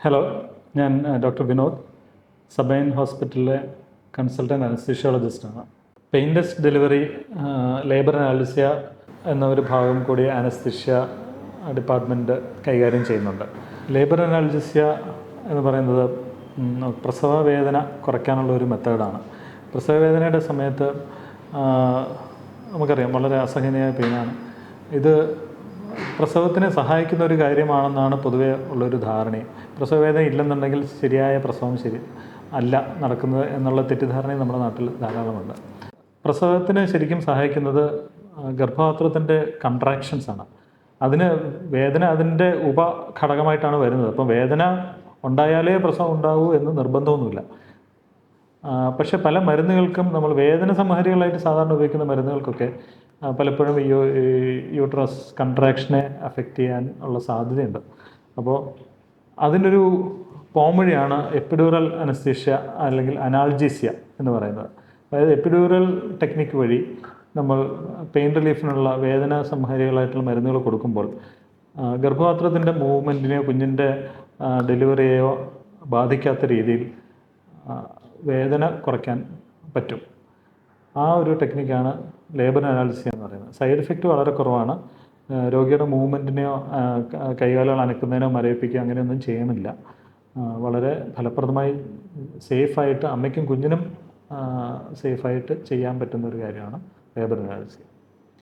Hello, ഞാൻ doctor Vinod, Sabine ഹോസ്പിറ്റലിലെ consultant അനസ്തീഷ്യോളജിസ്റ്റാണ്. Painless delivery, labour അനാൽസിയ എന്ന ഒരു ഭാഗം കൂടി അനസ്തീഷ്യ ഡിപ്പാർട്ട്മെൻറ്റ് കൈകാര്യം ചെയ്യുന്നുണ്ട്. ലേബർ അനാൽസിയ എന്ന് പറയുന്നത് പ്രസവ വേദന കുറയ്ക്കാനുള്ള ഒരു മെത്തേഡാണ്. പ്രസവ വേദനയുടെ സമയത്ത് നമുക്കറിയാം വളരെ അസഹനീയമായ പെയിനാണ്. ഇത് പ്രസവത്തിനെ സഹായിക്കുന്ന ഒരു കാര്യമാണെന്നാണ് പൊതുവേ ഉള്ളൊരു ധാരണയും. പ്രസവവേദന ഇല്ലെന്നുണ്ടെങ്കിൽ ശരിയായ പ്രസവം അല്ല നടക്കുന്നത് എന്നുള്ള തെറ്റിദ്ധാരണയും നമ്മുടെ നാട്ടിൽ ധാരാളമുണ്ട്. പ്രസവത്തിന് ശരിക്കും സഹായിക്കുന്നത് ഗർഭപാത്രത്തിൻ്റെ കൺട്രാക്ഷൻസാണ്. അതിന് വേദന അതിൻ്റെ ഉപഘടകമായിട്ടാണ് വരുന്നത്. അപ്പം വേദന ഉണ്ടായാലേ പ്രസവം ഉണ്ടാവൂ എന്ന് നിർബന്ധമൊന്നുമില്ല. പക്ഷേ പല മരുന്നുകൾക്കും നമ്മൾ വേദന സംഹാരികളായിട്ട് സാധാരണ ഉപയോഗിക്കുന്ന മരുന്നുകൾക്കൊക്കെ പലപ്പോഴും ഈ യൂട്രസ് കൺട്രാക്ഷനെ അഫക്റ്റ് ചെയ്യാൻ ഉള്ള സാധ്യതയുണ്ട്. അപ്പോൾ അതിനൊരു പോംവഴിയാണ് എപ്പിഡ്യൂറൽ അനസ്തീഷ്യ അല്ലെങ്കിൽ അനാൾജീസിയ എന്ന് പറയുന്നത്. അതായത് എപ്പിഡ്യൂറൽ ടെക്നിക്ക് വഴി നമ്മൾ പെയിൻ റിലീഫിനുള്ള വേദന സംഹാരികളായിട്ടുള്ള മരുന്നുകൾ കൊടുക്കുമ്പോൾ ഗർഭപാത്രത്തിൻ്റെ മൂവ്മെൻറ്റിനെയോ കുഞ്ഞിൻ്റെ ഡെലിവറിയെയോ ബാധിക്കാത്ത രീതിയിൽ വേദന കുറയ്ക്കാൻ പറ്റും. ആ ഒരു ടെക്നിക്കാണ് ലേബർ അനാൽസിയ എന്ന് പറയുന്നത്. സൈഡ് എഫക്റ്റ് വളരെ കുറവാണ്. രോഗിയുടെ മൂവ്മെൻറ്റിനെയോ കൈകാലുകൾ അനക്കുന്നതിനോ മരവിപ്പിക്കുക അങ്ങനെയൊന്നും ചെയ്യണില്ല. വളരെ ഫലപ്രദമായി സേഫായിട്ട് അമ്മയ്ക്കും കുഞ്ഞിനും സേഫായിട്ട് ചെയ്യാൻ പറ്റുന്ന ഒരു കാര്യമാണ് ലേബർ അനാൽസിയ.